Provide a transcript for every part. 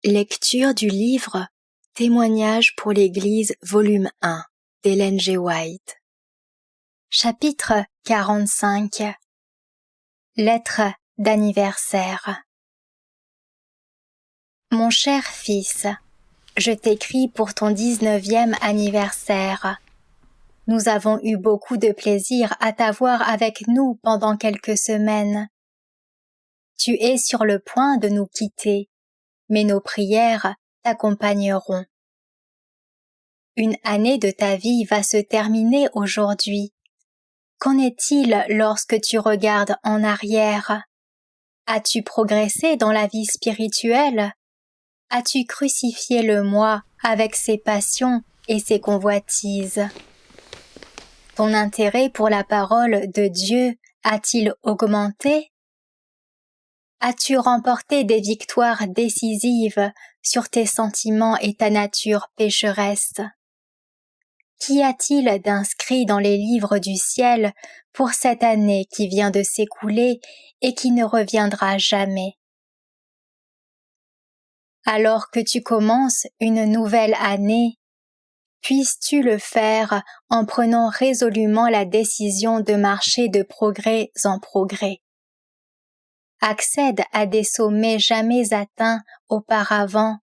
Lecture du livre Témoignages pour l'Église volume 1 d'Ellen G. White. Chapitre 45. Lettre d'anniversaire. Mon cher fils, je t'écris pour ton 19e anniversaire. Nous avons eu beaucoup de plaisir à t'avoir avec nous pendant quelques semaines. Tu es sur le point de nous quitter, mais nos prières t'accompagneront. Une année de ta vie va se terminer aujourd'hui. Qu'en est-il lorsque tu regardes en arrière? As-tu progressé dans la vie spirituelle? As-tu crucifié le moi avec ses passions et ses convoitises? Ton intérêt pour la parole de Dieu a-t-il augmenté? As-tu remporté des victoires décisives sur tes sentiments et ta nature pécheresse? Qu'y a-t-il d'inscrit dans les livres du ciel pour cette année qui vient de s'écouler et qui ne reviendra jamais? Alors que tu commences une nouvelle année, puisses-tu le faire en prenant résolument la décision de marcher de progrès en progrès. Accède à des sommets jamais atteints auparavant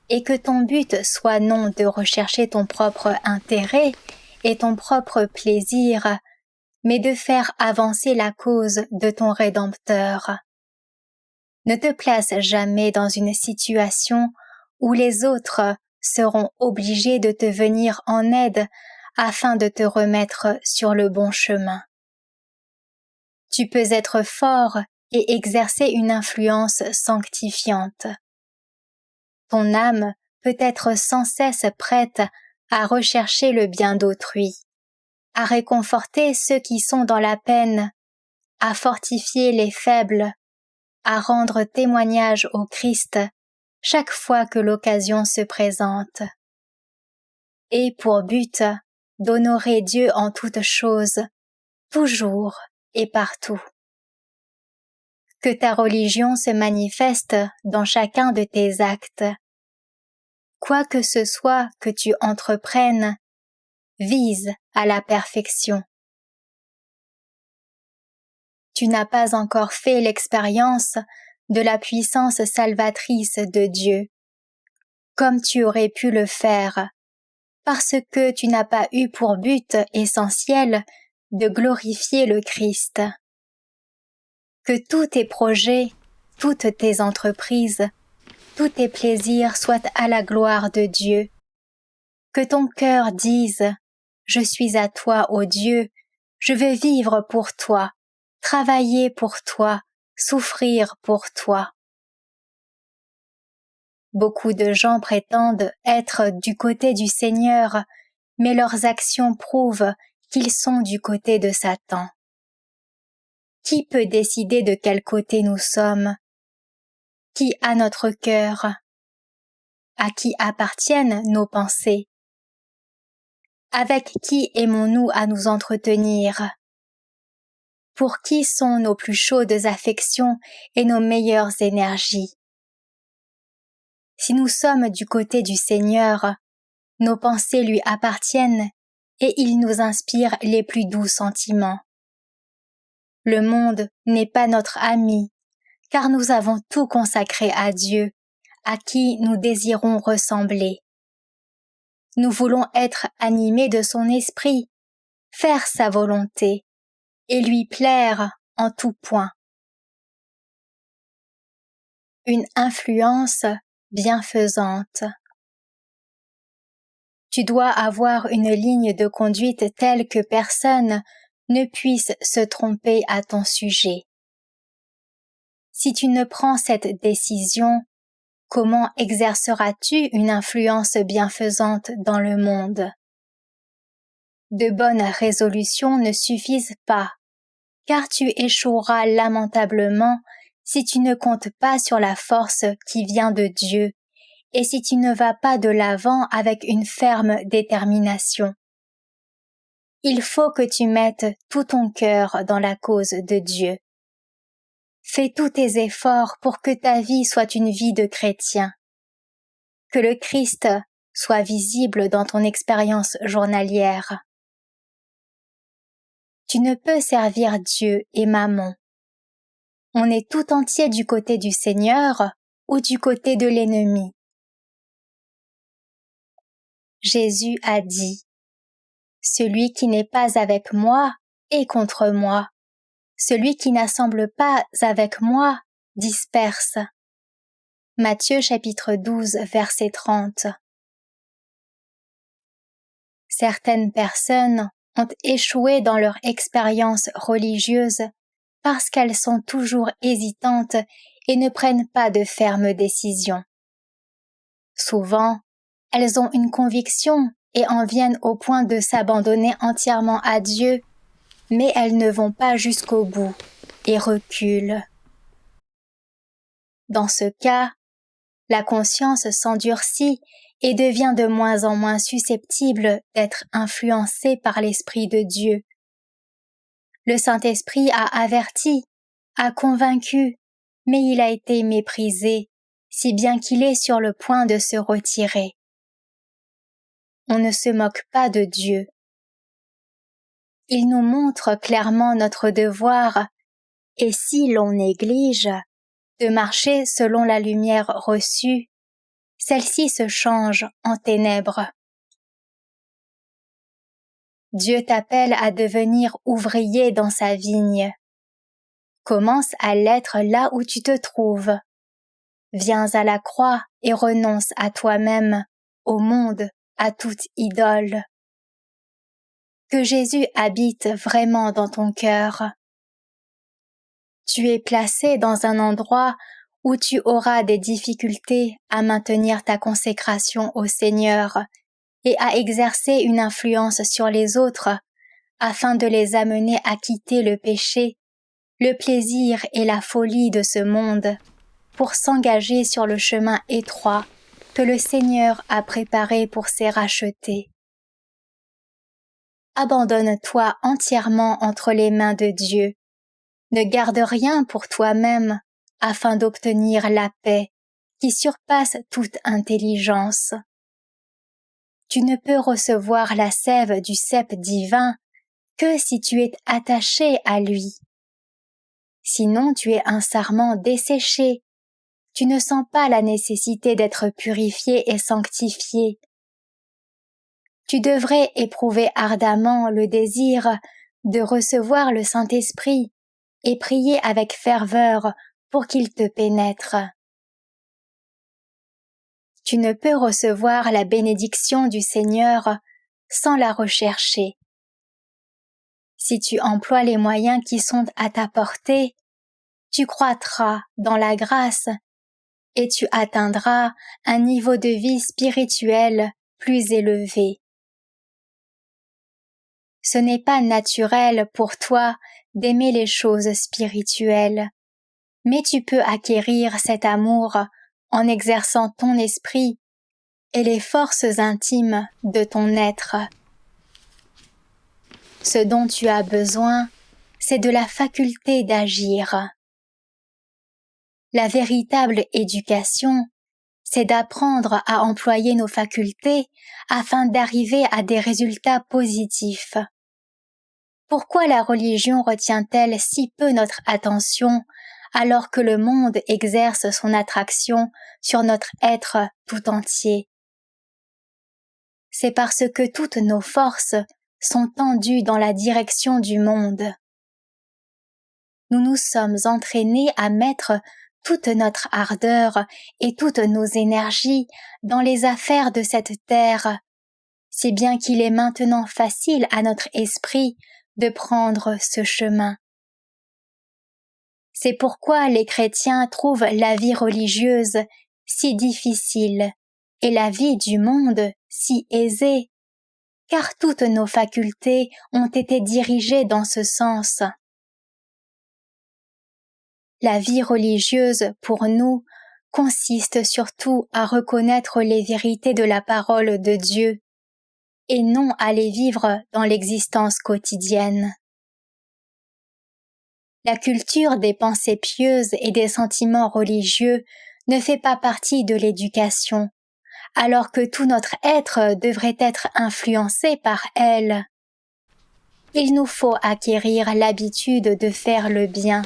et que ton but soit non de rechercher ton propre intérêt et ton propre plaisir, mais de faire avancer la cause de ton Rédempteur. Ne te place jamais dans une situation où les autres seront obligés de te venir en aide afin de te remettre sur le bon chemin. Tu peux être fort et exercer une influence sanctifiante. Ton âme peut être sans cesse prête à rechercher le bien d'autrui, à réconforter ceux qui sont dans la peine, à fortifier les faibles, à rendre témoignage au Christ chaque fois que l'occasion se présente. Et pour but d'honorer Dieu en toutes choses, toujours et partout. Que ta religion se manifeste dans chacun de tes actes. Quoi que ce soit que tu entreprennes, vise à la perfection. Tu n'as pas encore fait l'expérience de la puissance salvatrice de Dieu, comme tu aurais pu le faire, parce que tu n'as pas eu pour but essentiel de glorifier le Christ. Que tous tes projets, toutes tes entreprises, tous tes plaisirs soient à la gloire de Dieu. Que ton cœur dise « Je suis à toi, ô Dieu, je veux vivre pour toi, travailler pour toi, souffrir pour toi. » Beaucoup de gens prétendent être du côté du Seigneur, mais leurs actions prouvent qu'ils sont du côté de Satan. Qui peut décider de quel côté nous sommes? Qui a notre cœur? À qui appartiennent nos pensées? Avec qui aimons-nous à nous entretenir? Pour qui sont nos plus chaudes affections et nos meilleures énergies? Si nous sommes du côté du Seigneur, nos pensées lui appartiennent et il nous inspire les plus doux sentiments. Le monde n'est pas notre ami, car nous avons tout consacré à Dieu, à qui nous désirons ressembler. Nous voulons être animés de son esprit, faire sa volonté et lui plaire en tout point. Une influence bienfaisante. Tu dois avoir une ligne de conduite telle que personne ne puisse se tromper à ton sujet. Si tu ne prends cette décision, comment exerceras-tu une influence bienfaisante dans le monde? De bonnes résolutions ne suffisent pas, car tu échoueras lamentablement si tu ne comptes pas sur la force qui vient de Dieu et si tu ne vas pas de l'avant avec une ferme détermination. Il faut que tu mettes tout ton cœur dans la cause de Dieu. Fais tous tes efforts pour que ta vie soit une vie de chrétien. que le Christ soit visible dans ton expérience journalière. Tu ne peux servir Dieu et Mammon. On est tout entier du côté du Seigneur ou du côté de l'ennemi. Jésus a dit, « Celui qui n'est pas avec moi est contre moi. Celui qui n'assemble pas avec moi disperse. » Matthieu chapitre 12, verset 30. Certaines personnes ont échoué dans leur expérience religieuse parce qu'elles sont toujours hésitantes et ne prennent pas de fermes décisions. Souvent, elles ont une conviction et en viennent au point de s'abandonner entièrement à Dieu, mais elles ne vont pas jusqu'au bout et reculent. Dans ce cas, la conscience s'endurcit et devient de moins en moins susceptible d'être influencée par l'Esprit de Dieu. Le Saint-Esprit a averti, a convaincu, mais il a été méprisé, si bien qu'il est sur le point de se retirer. On ne se moque pas de Dieu. Il nous montre clairement notre devoir, et si l'on néglige de marcher selon la lumière reçue, celle-ci se change en ténèbres. Dieu t'appelle à devenir ouvrier dans sa vigne. Commence à l'être là où tu te trouves. Viens à la croix et renonce à toi-même, au monde, à toute idole. Que Jésus habite vraiment dans ton cœur. Tu es placé dans un endroit où tu auras des difficultés à maintenir ta consécration au Seigneur et à exercer une influence sur les autres afin de les amener à quitter le péché, le plaisir et la folie de ce monde pour s'engager sur le chemin étroit que le Seigneur a préparé pour ses rachetés. Abandonne-toi entièrement entre les mains de Dieu. Ne garde rien pour toi-même afin d'obtenir la paix qui surpasse toute intelligence. Tu ne peux recevoir la sève du cep divin que si tu es attaché à lui. Sinon tu es un sarment desséché. Tu ne sens pas la nécessité d'être purifié et sanctifié. Tu devrais éprouver ardemment le désir de recevoir le Saint-Esprit et prier avec ferveur pour qu'il te pénètre. Tu ne peux recevoir la bénédiction du Seigneur sans la rechercher. Si tu emploies les moyens qui sont à ta portée, tu croîtras dans la grâce et tu atteindras un niveau de vie spirituelle plus élevé. Ce n'est pas naturel pour toi d'aimer les choses spirituelles, mais tu peux acquérir cet amour en exerçant ton esprit et les forces intimes de ton être. Ce dont tu as besoin, c'est de la faculté d'agir. La véritable éducation, c'est d'apprendre à employer nos facultés afin d'arriver à des résultats positifs. Pourquoi la religion retient-elle si peu notre attention alors que le monde exerce son attraction sur notre être tout entier? C'est parce que toutes nos forces sont tendues dans la direction du monde. Nous nous sommes entraînés à mettre toute notre ardeur et toutes nos énergies dans les affaires de cette terre, si bien qu'il est maintenant facile à notre esprit de prendre ce chemin. C'est pourquoi les chrétiens trouvent la vie religieuse si difficile et la vie du monde si aisée, car toutes nos facultés ont été dirigées dans ce sens. La vie religieuse, pour nous, consiste surtout à reconnaître les vérités de la parole de Dieu et non à les vivre dans l'existence quotidienne. La culture des pensées pieuses et des sentiments religieux ne fait pas partie de l'éducation, alors que tout notre être devrait être influencé par elle. Il nous faut acquérir l'habitude de faire le bien.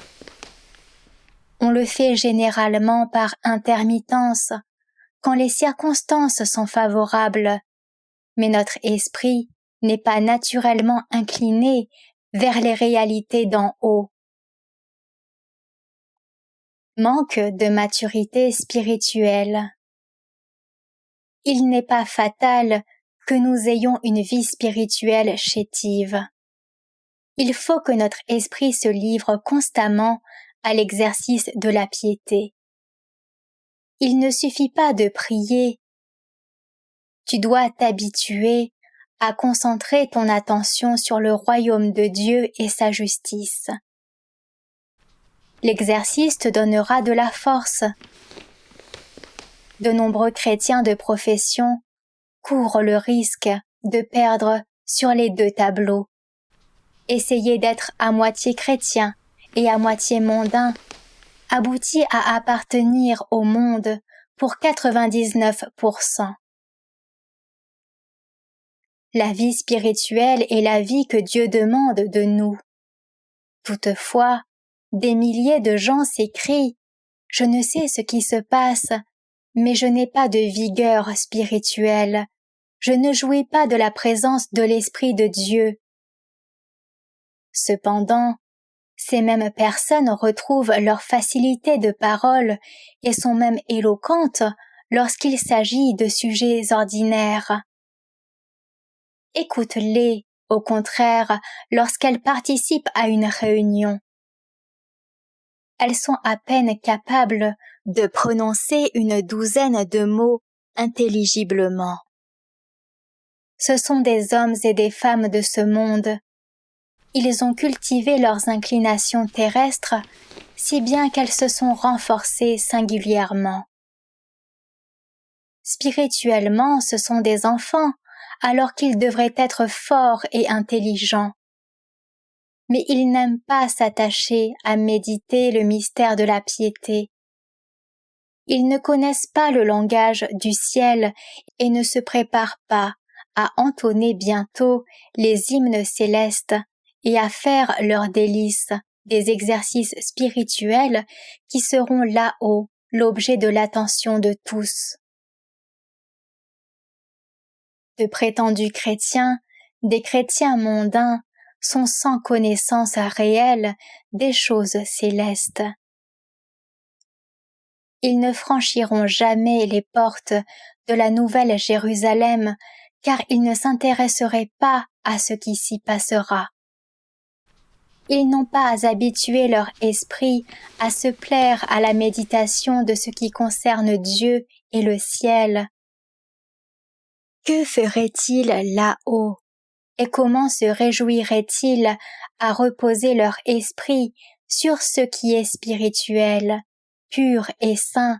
On le fait généralement par intermittence, quand les circonstances sont favorables, mais notre esprit n'est pas naturellement incliné vers les réalités d'en haut. Manque de maturité spirituelle. Il n'est pas fatal que nous ayons une vie spirituelle chétive. Il faut que notre esprit se livre constamment à l'exercice de la piété. Il ne suffit pas de prier. Tu dois t'habituer à concentrer ton attention sur le royaume de Dieu et sa justice. L'exercice te donnera de la force. De nombreux chrétiens de profession courent le risque de perdre sur les deux tableaux. Essayer d'être à moitié chrétien et à moitié mondain aboutit à appartenir au monde pour 99%. La vie spirituelle est la vie que Dieu demande de nous. Toutefois, des milliers de gens s'écrient « Je ne sais ce qui se passe, mais je n'ai pas de vigueur spirituelle. Je ne jouis pas de la présence de l'Esprit de Dieu. » Cependant, ces mêmes personnes retrouvent leur facilité de parole et sont même éloquentes lorsqu'il s'agit de sujets ordinaires. Écoute-les, au contraire, lorsqu'elles participent à une réunion. Elles sont à peine capables de prononcer une douzaine de mots intelligiblement. Ce sont des hommes et des femmes de ce monde. Ils ont cultivé leurs inclinations terrestres, si bien qu'elles se sont renforcées singulièrement. Spirituellement, ce sont des enfants, alors qu'ils devraient être forts et intelligents. Mais ils n'aiment pas s'attacher à méditer le mystère de la piété. Ils ne connaissent pas le langage du ciel et ne se préparent pas à entonner bientôt les hymnes célestes et à faire leurs délices, des exercices spirituels qui seront là-haut l'objet de l'attention de tous. De prétendus chrétiens, des chrétiens mondains, sont sans connaissance réelle des choses célestes. Ils ne franchiront jamais les portes de la Nouvelle Jérusalem, car ils ne s'intéresseraient pas à ce qui s'y passera. Ils n'ont pas habitué leur esprit à se plaire à la méditation de ce qui concerne Dieu et le ciel. Que feraient-ils là-haut? Et comment se réjouiraient-ils à reposer leur esprit sur ce qui est spirituel, pur et saint,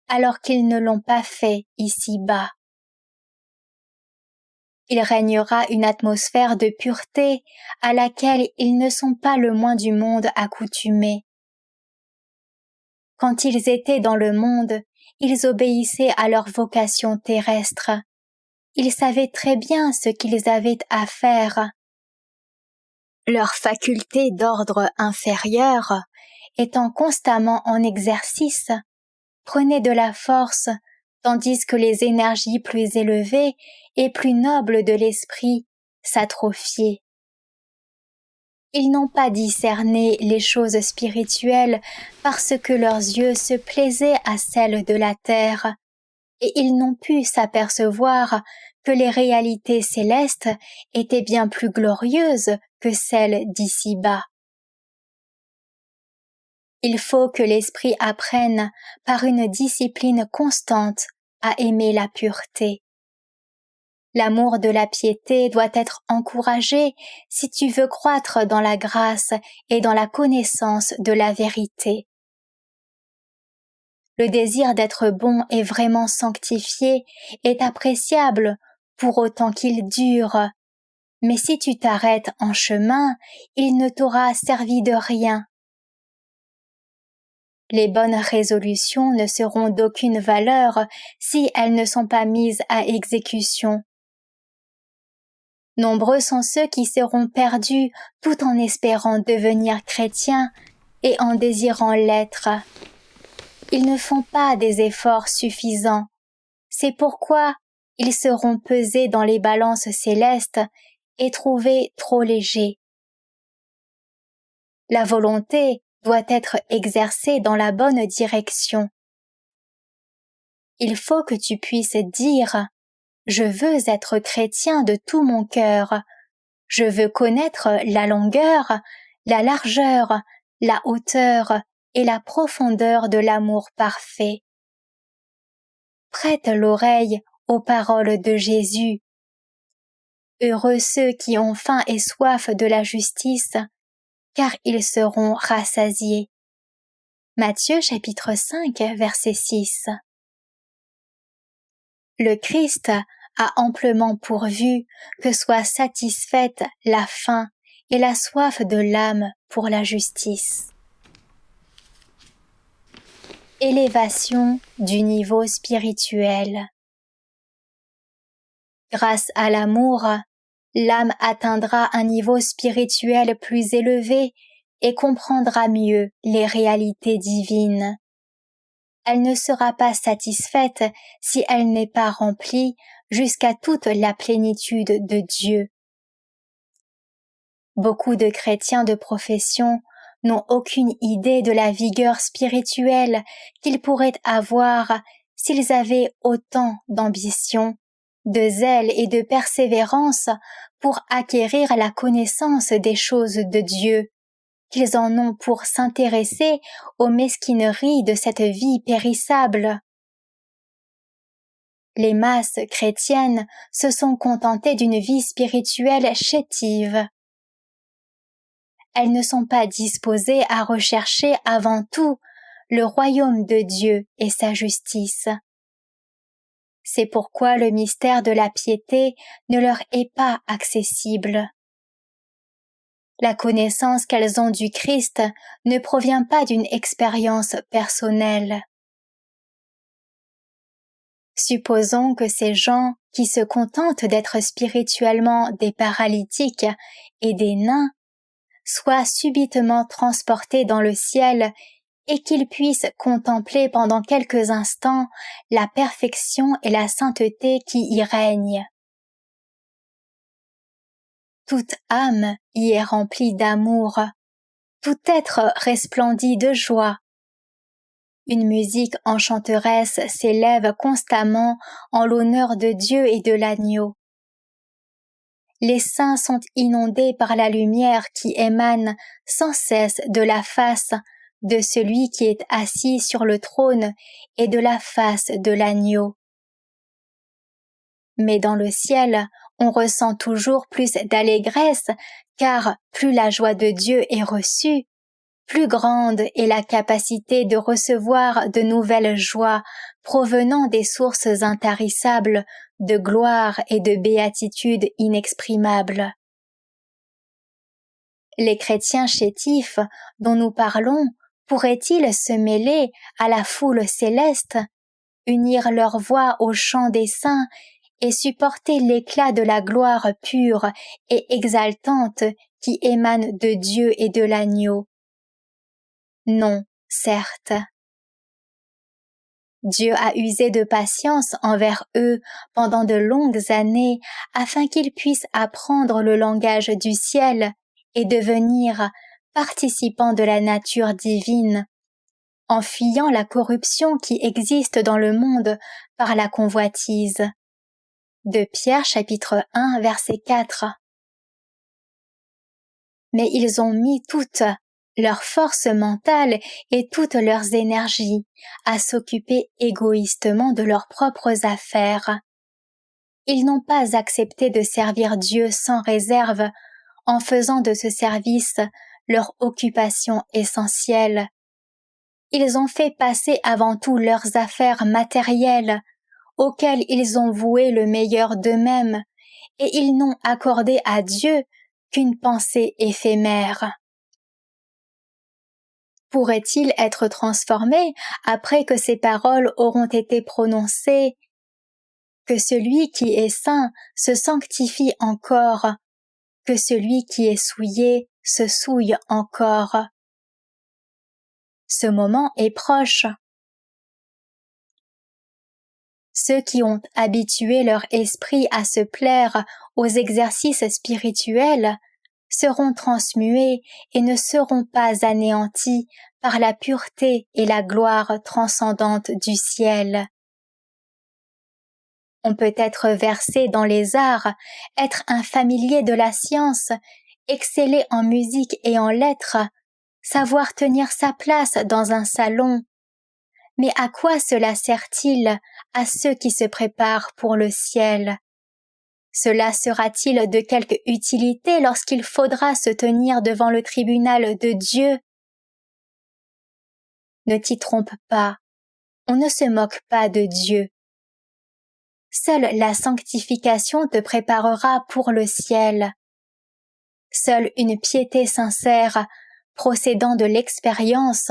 alors qu'ils ne l'ont pas fait ici-bas? Il régnera une atmosphère de pureté à laquelle ils ne sont pas le moins du monde accoutumés. Quand ils étaient dans le monde, ils obéissaient à leur vocation terrestre. Ils savaient très bien ce qu'ils avaient à faire. Leurs facultés d'ordre inférieur, étant constamment en exercice, prenaient de la force, tandis que les énergies plus élevées et plus nobles de l'esprit s'atrophiaient. Ils n'ont pas discerné les choses spirituelles parce que leurs yeux se plaisaient à celles de la terre, et ils n'ont pu s'apercevoir que les réalités célestes étaient bien plus glorieuses que celles d'ici-bas. Il faut que l'esprit apprenne par une discipline constante à aimer la pureté. L'amour de la piété doit être encouragé si tu veux croître dans la grâce et dans la connaissance de la vérité. Le désir d'être bon et vraiment sanctifié est appréciable pour autant qu'il dure, mais si tu t'arrêtes en chemin, il ne t'aura servi de rien. Les bonnes résolutions ne seront d'aucune valeur si elles ne sont pas mises à exécution. Nombreux sont ceux qui seront perdus tout en espérant devenir chrétiens et en désirant l'être. Ils ne font pas des efforts suffisants. C'est pourquoi ils seront pesés dans les balances célestes et trouvés trop légers. La volonté doit être exercée dans la bonne direction. Il faut que tu puisses dire « Je veux être chrétien de tout mon cœur. Je veux connaître la longueur, la largeur, la hauteur et la profondeur de l'amour parfait. » Prête l'oreille aux paroles de Jésus. Heureux ceux qui ont faim et soif de la justice, car ils seront rassasiés. Matthieu chapitre 5, verset 6. Le Christ a amplement pourvu que soit satisfaite la faim et la soif de l'âme pour la justice. Élévation du niveau spirituel. Grâce à l'amour, l'âme atteindra un niveau spirituel plus élevé et comprendra mieux les réalités divines. Elle ne sera pas satisfaite si elle n'est pas remplie jusqu'à toute la plénitude de Dieu. Beaucoup de chrétiens de profession n'ont aucune idée de la vigueur spirituelle qu'ils pourraient avoir s'ils avaient autant d'ambition, de zèle et de persévérance pour acquérir la connaissance des choses de Dieu, qu'ils en ont pour s'intéresser aux mesquineries de cette vie périssable. Les masses chrétiennes se sont contentées d'une vie spirituelle chétive. Elles ne sont pas disposées à rechercher avant tout le royaume de Dieu et sa justice. C'est pourquoi le mystère de la piété ne leur est pas accessible. La connaissance qu'elles ont du Christ ne provient pas d'une expérience personnelle. Supposons que ces gens qui se contentent d'être spirituellement des paralytiques et des nains soient subitement transportés dans le ciel et qu'ils puissent contempler pendant quelques instants la perfection et la sainteté qui y règnent. Toute âme y est remplie d'amour, tout être resplendit de joie. Une musique enchanteresse s'élève constamment en l'honneur de Dieu et de l'agneau. Les saints sont inondés par la lumière qui émane sans cesse de la face de celui qui est assis sur le trône et de la face de l'agneau. Mais dans le ciel, on ressent toujours plus d'allégresse, car plus la joie de Dieu est reçue, plus grande est la capacité de recevoir de nouvelles joies provenant des sources intarissables de gloire et de béatitude inexprimables. Les chrétiens chétifs dont nous parlons pourraient-ils se mêler à la foule céleste, unir leur voix au chant des saints et supporter l'éclat de la gloire pure et exaltante qui émane de Dieu et de l'agneau? Non, certes. Dieu a usé de patience envers eux pendant de longues années afin qu'ils puissent apprendre le langage du ciel et devenir participants de la nature divine, en fuyant la corruption qui existe dans le monde par la convoitise. De Pierre chapitre 1 verset 4. Mais ils ont mis toute leur force mentale et toutes leurs énergies à s'occuper égoïstement de leurs propres affaires. Ils n'ont pas accepté de servir Dieu sans réserve en faisant de ce service leur occupation essentielle. Ils ont fait passer avant tout leurs affaires matérielles, auxquelles ils ont voué le meilleur d'eux-mêmes, et ils n'ont accordé à Dieu qu'une pensée éphémère. pourrait-il être transformé après que ces paroles auront été prononcées? Que celui qui est saint se sanctifie encore, que celui qui est souillé se souille encore. Ce moment est proche. Ceux qui ont habitué leur esprit à se plaire aux exercices spirituels seront transmués et ne seront pas anéantis par la pureté et la gloire transcendante du ciel. On peut être versé dans les arts, être un familier de la science, exceller en musique et en lettres, savoir tenir sa place dans un salon. Mais à quoi cela sert-il à ceux qui se préparent pour le ciel? Cela sera-t-il de quelque utilité lorsqu'il faudra se tenir devant le tribunal de Dieu? Ne t'y trompe pas, on ne se moque pas de Dieu. Seule la sanctification te préparera pour le ciel. Seule une piété sincère, procédant de l'expérience,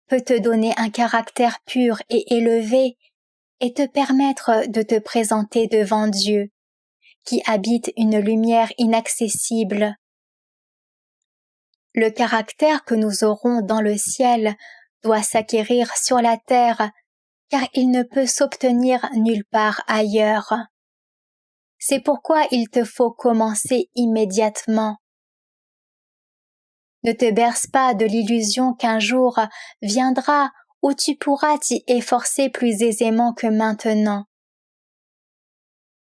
peut te donner un caractère pur et élevé et te permettre de te présenter devant Dieu, qui habite une lumière inaccessible. Le caractère que nous aurons dans le ciel doit s'acquérir sur la terre, car il ne peut s'obtenir nulle part ailleurs. C'est pourquoi il te faut commencer immédiatement. Ne te berce pas de l'illusion qu'un jour viendra où tu pourras t'y efforcer plus aisément que maintenant.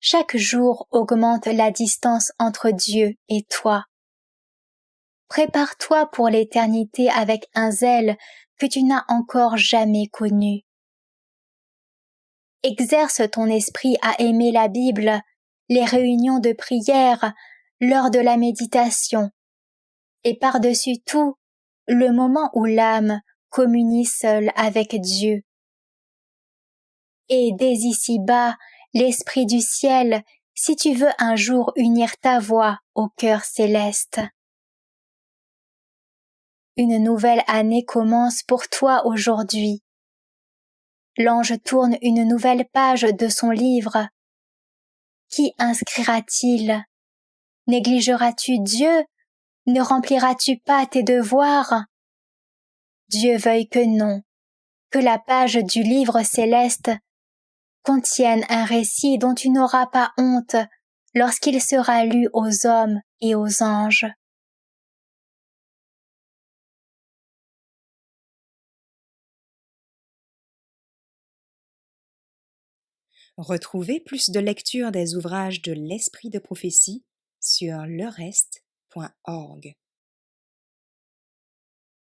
Chaque jour augmente la distance entre Dieu et toi. Prépare-toi pour l'éternité avec un zèle que tu n'as encore jamais connu. Exerce ton esprit à aimer la Bible, les réunions de prière, l'heure de la méditation, et par-dessus tout, le moment où l'âme communie seule avec Dieu. Et dès ici-bas, l'Esprit du ciel, si tu veux un jour unir ta voix au cœur céleste. Une nouvelle année commence pour toi aujourd'hui. L'ange tourne une nouvelle page de son livre. Qui inscrira-t-il? Négligeras-tu Dieu? Ne rempliras-tu pas tes devoirs? Dieu veuille que non, que la page du livre céleste contienne un récit dont tu n'auras pas honte lorsqu'il sera lu aux hommes et aux anges. Retrouvez plus de lectures des ouvrages de l'Esprit de prophétie sur lerest.org.